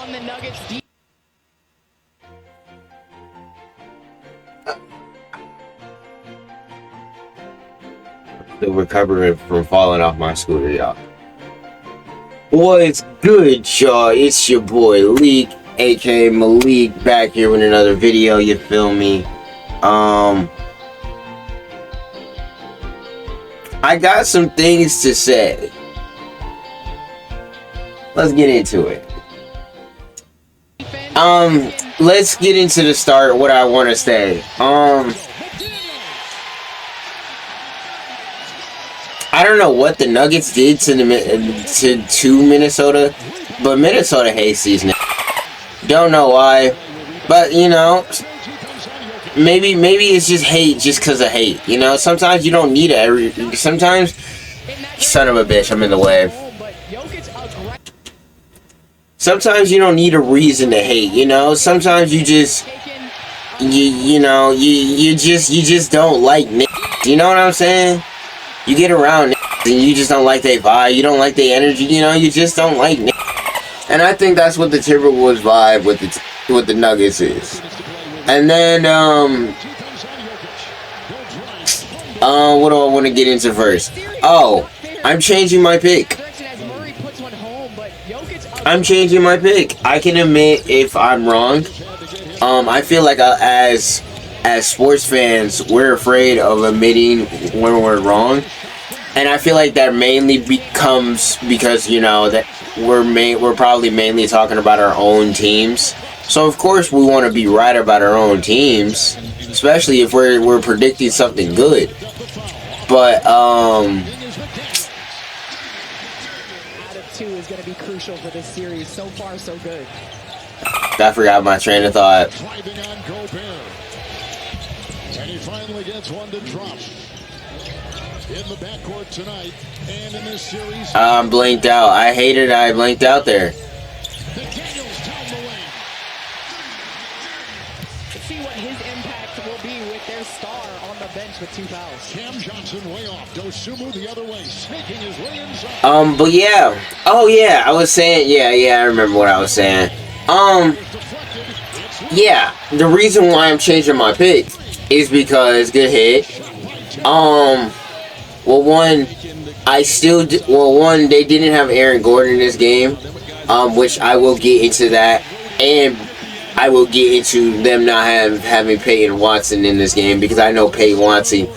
on the Nuggets. Still recovering from falling off my scooter, y'all. What's good, y'all? It's your boy Leek, aka Malik, back here with another video. You feel me? I got some things to say. Let's get into it. Let's get into the start. What I want to say. I don't know what the Nuggets did to Minnesota, but Minnesota hates these niggas. Don't know why, but you know, maybe it's just hate, just cause of hate. You know, sometimes you don't need it. Sometimes, son of a bitch, I'm in the way. Sometimes you don't need a reason to hate. You know, sometimes you just, you just don't like niggas. You know what I'm saying? You get around niggas and you just don't like their vibe. You don't like their energy. You know, you just don't like niggas. And I think that's what the Timberwolves vibe with the Nuggets is. And then what do I want to get into first? Oh, I'm changing my pick. I'm changing my pick. I can admit if I'm wrong. I feel like as sports fans, we're afraid of admitting when we're wrong, and I feel like that mainly becomes because, you know, that we're probably mainly talking about our own teams. So of course we want to be right about our own teams, especially if we're predicting something good. But Out of two is going to be crucial for this series. So far, so good. I forgot my train of thought. And he finally gets one to drop in the backcourt tonight and in this series. I'm blanked out. I hated I blanked out there. McDaniels down the lane. Let's see what his impact will be with their star on the bench with 2 fouls. Cam Johnson way off. Dosunmu the other way, snaking his way inside. But yeah. Oh yeah, I was saying, yeah, I remember what I was saying. Yeah, the reason why I'm changing my pick is because good hit. Well, one, they didn't have Aaron Gordon in this game, which I will get into that, and I will get into them not having Peyton Watson in this game because I know Peyton Watson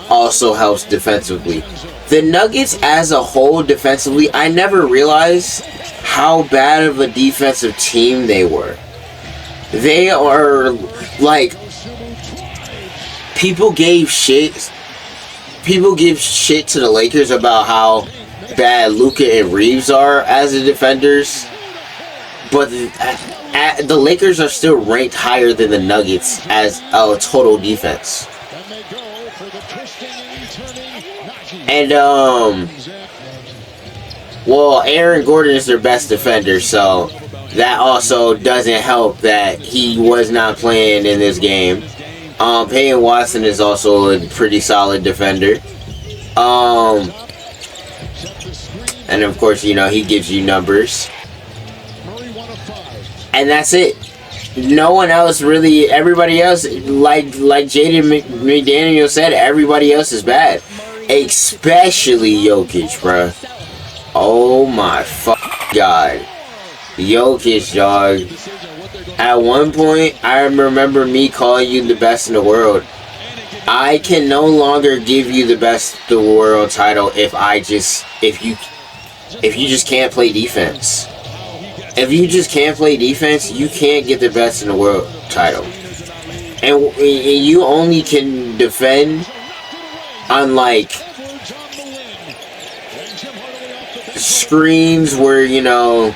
also helps defensively. The Nuggets as a whole defensively, I never realized how bad of a defensive team they were. They are like, people give shit to the Lakers about how bad Luka and Reeves are as the defenders, but the Lakers are still ranked higher than the Nuggets as a total defense. And well, Aaron Gordon is their best defender, so that also doesn't help that he was not playing in this game. Peyton Watson is also a pretty solid defender. And of course, you know, he gives you numbers. And that's it. No one else really, everybody else, like Jaden McDaniel said, everybody else is bad. Especially Jokic, bruh. Oh my god. Jokic, dog. At one point, I remember me calling you the best in the world. I can no longer give you the best in the world title if you just can't play defense. If you just can't play defense, you can't get the best in the world title. And you only can defend on like screens where, you know,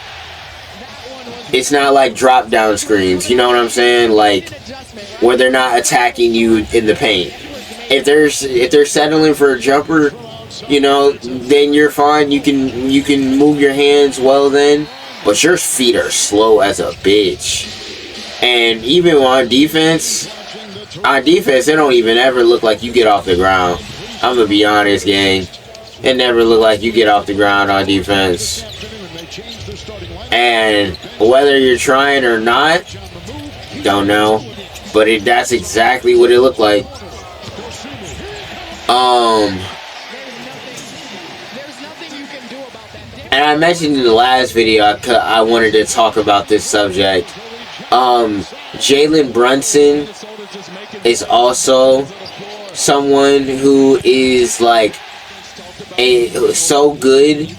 it's not like drop down screens, you know what I'm saying? Like where they're not attacking you in the paint. If they're settling for a jumper, you know, then you're fine. You can move your hands well then, but your feet are slow as a bitch. And even on defense, it don't even ever look like you get off the ground. I'm gonna be honest, gang. It never looked like you get off the ground on defense. And whether you're trying or not, don't know. But that's exactly what it looked like. And I mentioned in the last video, I wanted to talk about this subject. Jalen Brunson is also someone who is like so good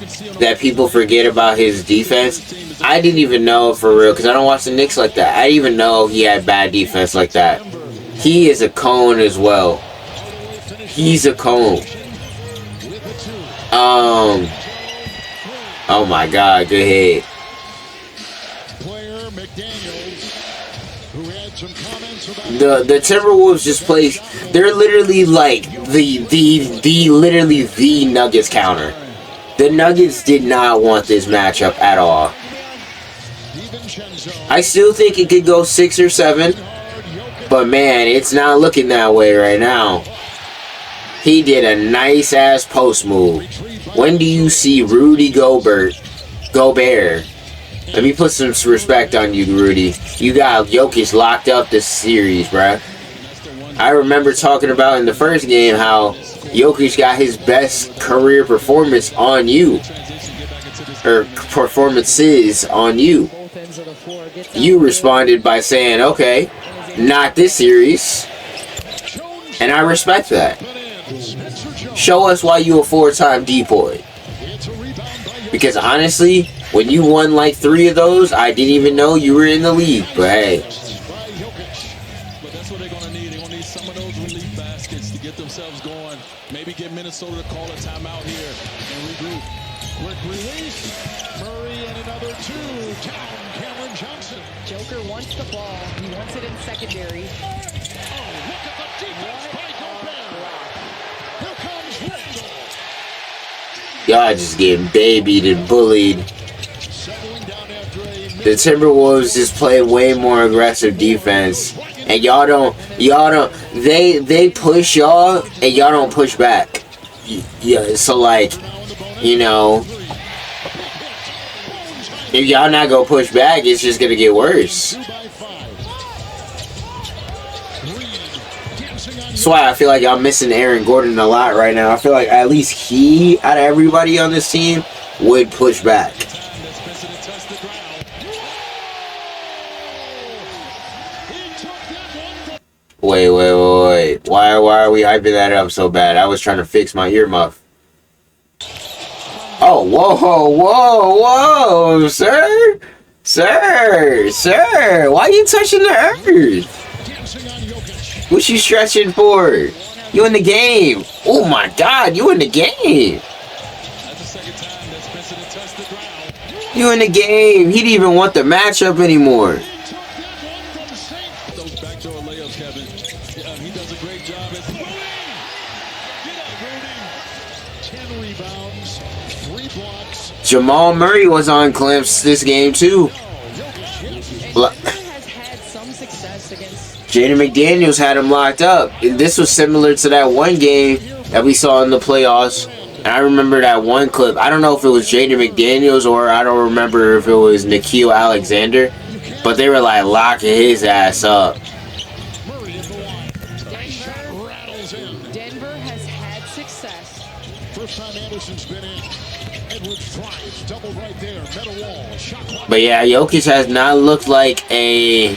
that people forget about his defense. I didn't even know for real because I don't watch the Knicks like that. I didn't even know he had bad defense like that. He is a cone as well. He's a cone. Oh my God, good hit. The Timberwolves just play. They're literally like literally the Nuggets counter. The Nuggets did not want this matchup at all. I still think it could go 6 or 7, but man, it's not looking that way right now. He did a nice ass post move. When do you see Rudy Gobert? Let me put some respect on you, Rudy. You got Jokic locked up this series, bruh. I remember talking about in the first game how Jokic got his best career performance on you. Or performances on you. You responded by saying, okay, not this series. And I respect that. Show us why you a 4-time depoy. Because honestly, when you won like 3 of those, I didn't even know you were in the league. But hey. But that's what they're going to need. They're going to need some of those relief baskets to get themselves going. Maybe get Minnesota to call a timeout here and regroup. Quick release. Murray and another 2. Down Cameron Johnson. Joker wants the ball. He wants it in secondary. Oh, look at the defense by Gobert. Here comes Randall. Y'all just getting babied and bullied. The Timberwolves just play way more aggressive defense, and y'all don't. They push y'all, and y'all don't push back. Yeah, so like, you know, if y'all not gonna push back, it's just gonna get worse. That's why I feel like y'all missing Aaron Gordon a lot right now. I feel like at least he, out of everybody on this team, would push back. Wait. Why are we hyping that up so bad? I was trying to fix my earmuff. Oh, whoa, sir. Why are you touching the earth? What you stretching for? You in the game. Oh my God, you in the game. You in the game. He didn't even want the matchup anymore. Jamal Murray was on clamps this game too. Jaden McDaniels had him locked up. And this was similar to that one game that we saw in the playoffs. And I remember that one clip. I don't know if it was Jaden McDaniels or I don't remember if it was Nickeil Alexander. But they were like locking his ass up. Denver has had success. First time Anderson's been in. Edwards tries. Double right there. Metal wall. Shot clock. But yeah, Jokic has not looked like a...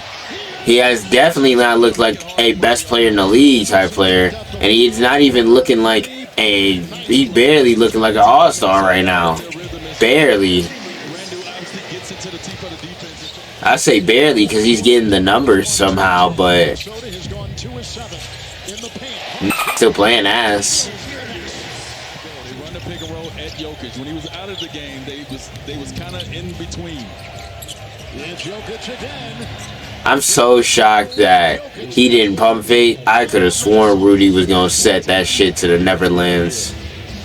He has definitely not looked like a best player in the league type player. And he's not even looking like a... He's barely looking like an all-star right now. Barely. I say barely because he's getting the numbers somehow, but... Still playing ass. When he was out of the game, they was kind of in between. Jokic again. I'm so shocked that he didn't pump fake. I could have sworn Rudy was gonna set that shit to the Neverlands.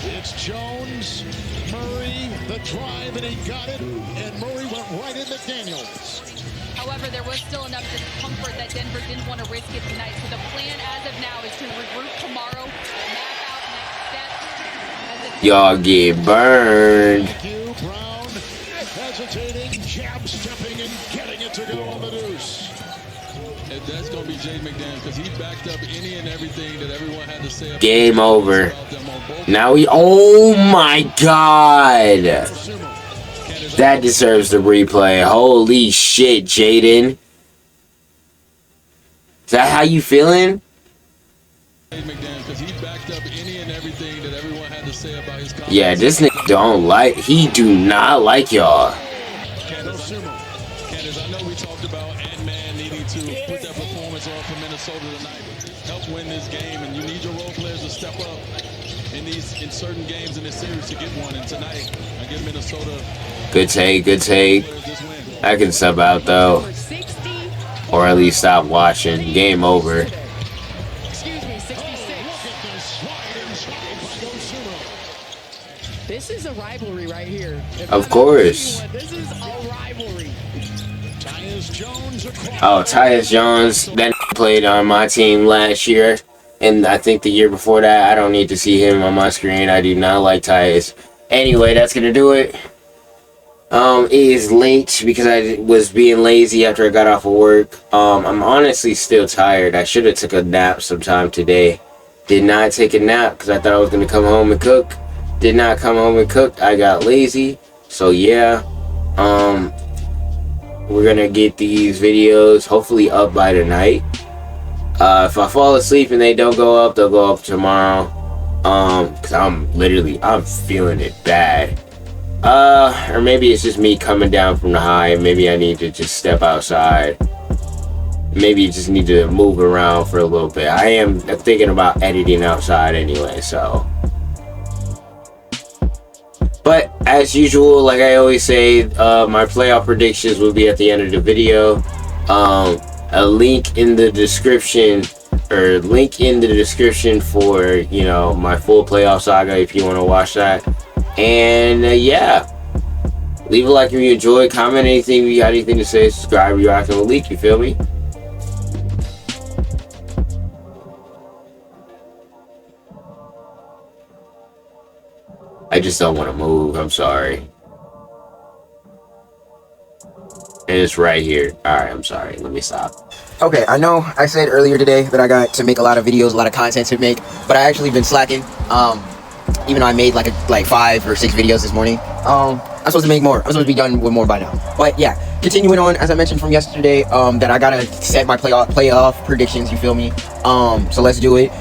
It's Jones, Murray, the drive, and he got it. And Murray went right in McDaniels. However, there was still enough discomfort that Denver didn't want to risk it tonight. So the plan as of now is to regroup tomorrow, map out next steps. Y'all get burned. Brown hesitating. to go on the deuce. And that's going to be Jay McDaniel because he backed up any and everything that everyone had to say. Game over. Now oh my God. That deserves the replay. Holy shit, Jaden. Is that how you feeling? Yeah, this nigga don't like. He do not like y'all. Candace, I know we talked about Ant-Man needing to put that performance on for Minnesota tonight, help win this game, and you need your role players to step up in certain games in this series to get one. And tonight, I give Minnesota. Good take, good take. I can sub out though, or at least stop watching. Game over. Excuse me, 66. This is a rivalry right here. Of course. This is a rivalry. Oh, Tyus Jones. That played on my team last year. And I think the year before that. I don't need to see him on my screen. I do not like Tyus. Anyway, that's going to do it. It is late because I was being lazy after I got off of work. I'm honestly still tired. I should have took a nap sometime today. Did not take a nap because I thought I was going to come home and cook. Did not come home and cook. I got lazy. So yeah. We're going to get these videos hopefully up by tonight. If I fall asleep and they don't go up, they'll go up tomorrow. Because I'm feeling it bad. Or maybe it's just me coming down from the high. Maybe I need to just step outside. Maybe you just need to move around for a little bit. I am thinking about editing outside anyway, so. But as usual, like I always say, my playoff predictions will be at the end of the video. A link in the description, for, you know, my full playoff saga if you want to watch that. And yeah, leave a like if you enjoyed, comment anything if you got anything to say, subscribe, you're rocking with Leek, you feel me? I just don't want to move, I'm sorry. And it's right here. Alright, I'm sorry, let me stop. Okay, I know I said earlier today that I got to make a lot of videos, a lot of content to make, but I actually been slacking. Even though I made like 5 or 6 videos this morning, I'm supposed to make more. I'm supposed to be done with more by now. But yeah, continuing on, as I mentioned from yesterday, that I gotta set my playoff predictions. You feel me? So let's do it.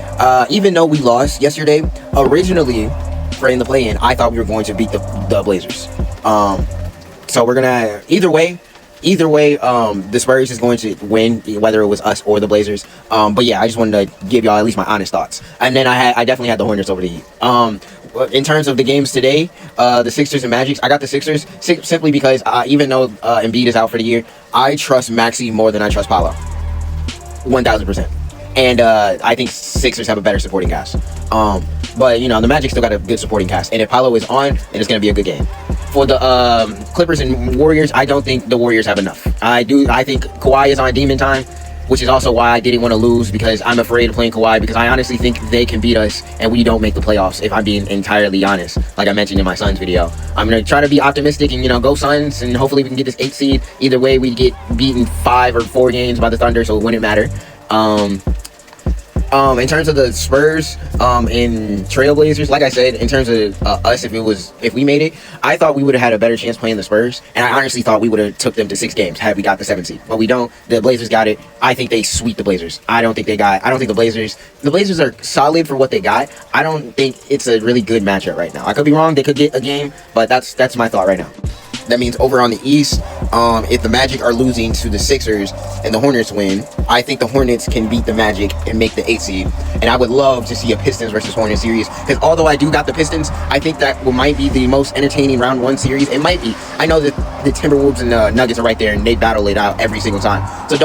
Even though we lost yesterday, originally for in the play-in, I thought we were going to beat the Blazers. So we're gonna either way, the Spurs is going to win, whether it was us or the Blazers. But yeah, I just wanted to give y'all at least my honest thoughts. And then I definitely had the Hornets over the Heat. In terms of the games today, the Sixers and Magic, I got the Sixers simply because even though Embiid is out for the year, I trust Maxey more than I trust Paolo. 1,000%. And I think Sixers have a better supporting cast. But you know, the Magic still got a good supporting cast. And if Paolo is on, then it's going to be a good game. For the Clippers and Warriors, I don't think the Warriors have enough. I think Kawhi is on demon time, which is also why I didn't want to lose, because I'm afraid of playing Kawhi, because I honestly think they can beat us and we don't make the playoffs, if I'm being entirely honest, like I mentioned in my Suns video. I'm going to try to be optimistic and, you know, go Suns, and hopefully we can get this 8th seed. Either way, we get beaten 5 or 4 games by the Thunder, so it wouldn't matter. In terms of the Spurs and Trailblazers, like I said, in terms of us, if we made it, I thought we would have had a better chance playing the Spurs, and I honestly thought we would have took them to 6 games had we got the 7th seed. But we don't. The Blazers got it. I think they sweep the Blazers. I don't think the Blazers are solid for what they got. I don't think it's a really good matchup right now. I could be wrong. They could get a game, but that's my thought right now. That means over on the East, if the Magic are losing to the Sixers and the Hornets win, I think the Hornets can beat the Magic and make the 8th seed. And I would love to see a Pistons versus Hornets series, because although I do got the Pistons, I think that might be the most entertaining round 1 series. It might be. I know that the Timberwolves and the Nuggets are right there, and they battle it out every single time. So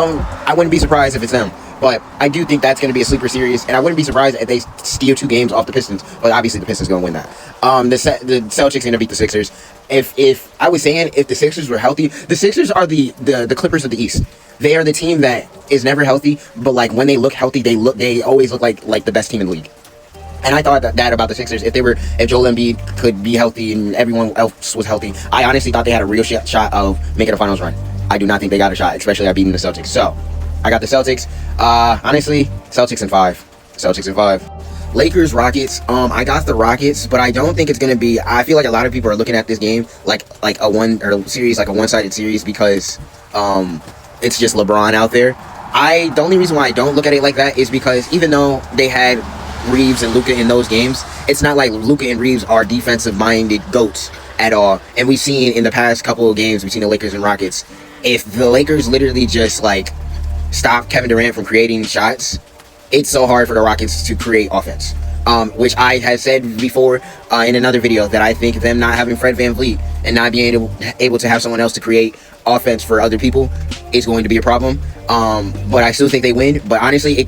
I wouldn't be surprised if it's them. But I do think that's going to be a sleeper series, and I wouldn't be surprised if they steal 2 games off the Pistons. But obviously, the Pistons going to win that. The Celtics going to beat the Sixers. If I was saying if the Sixers were healthy, the Sixers are the Clippers of the East. They are the team that is never healthy, but like when they look healthy, they always look like the best team in the league. And I thought that about the Sixers. If Joel Embiid could be healthy and everyone else was healthy, I honestly thought they had a real shot of making a finals run. I do not think they got a shot, especially at beating the Celtics. So I got the Celtics. Honestly, Celtics in 5. Celtics in 5. Lakers, Rockets. I got the Rockets, but I don't think it's gonna be. I feel like a lot of people are looking at this game like a one-sided series because it's just LeBron out there. The only reason why I don't look at it like that is because even though they had Reeves and Luka in those games, it's not like Luka and Reeves are defensive-minded goats at all. And we've seen in the past couple of games between the Lakers and Rockets, if the Lakers literally just like stop Kevin Durant from creating shots, it's so hard for the Rockets to create offense. Which I have said before in another video that I think them not having Fred VanVleet and not being able to have someone else to create offense for other people is going to be a problem. But I still think they win. But honestly,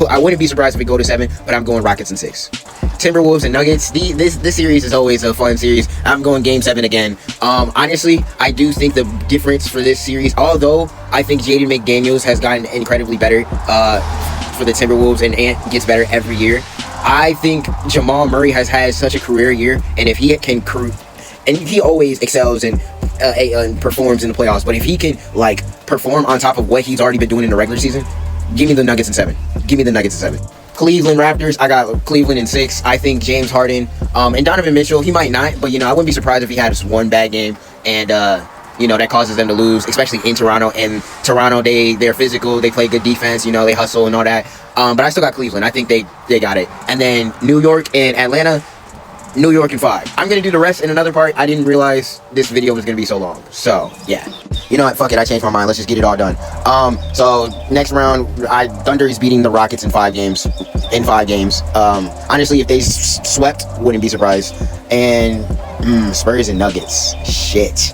I wouldn't be surprised if it go to 7. But I'm going Rockets in 6. Timberwolves and Nuggets. This series is always a fun series. I'm going Game 7 again. Honestly, I do think the difference for this series, although I think Jaden McDaniels has gotten incredibly better for the Timberwolves and Ant gets better every year. I think Jamal Murray has had such a career year, and if he can, and he always excels and performs in the playoffs, but if he can like perform on top of what he's already been doing in the regular season, give me the Nuggets in 7. Give me the Nuggets in 7. Cleveland Raptors, I got Cleveland in 6. I think James Harden and Donovan Mitchell, he might not, but I wouldn't be surprised if he had just one bad game and that causes them to lose, especially in Toronto. And Toronto, they're physical, they play good defense, they hustle and all that. But I still got Cleveland. I think they got it. And then New York and Atlanta, New York in 5. I'm going to do the rest in another part. I didn't realize this video was going to be so long. So, yeah. You know what? Fuck it. I changed my mind. Let's just get it all done. So, next round, Thunder is beating the Rockets in 5 games. Honestly, if they swept, wouldn't be surprised. And Spurs and Nuggets. Shit.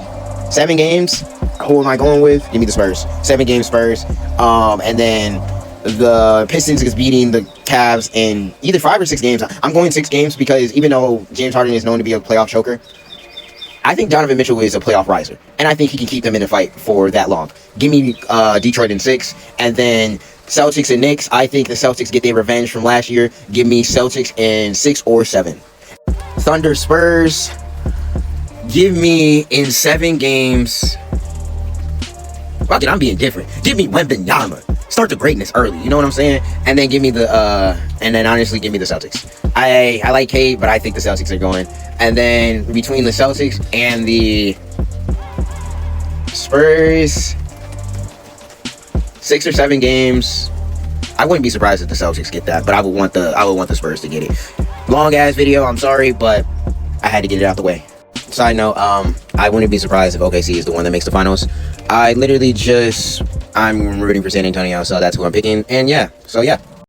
7 games. Who am I going with? Give me the Spurs. 7 games Spurs. And then the Pistons is beating the Cavs in either 5 or 6 games. I'm going 6 games because even though James Harden is known to be a playoff choker, I think Donovan Mitchell is a playoff riser. And I think he can keep them in the fight for that long. Give me Detroit in 6. And then Celtics and Knicks. I think the Celtics get their revenge from last year. Give me Celtics in 6 or 7. Thunder Spurs. Give me in 7 games. Fuck it, I'm being different. Give me Wembanyama. Start the greatness early, you know what I'm saying? And then give me the honestly give me the Celtics. I like Cade, but I think the Celtics are going. And then between the Celtics and the Spurs, 6 or 7 games. I wouldn't be surprised if the Celtics get that, but I would want the Spurs to get it. Long ass video, I'm sorry, but I had to get it out the way. Side note, I wouldn't be surprised if OKC is the one that makes the finals. I'm rooting for San Antonio, so that's who I'm picking. And yeah, so yeah.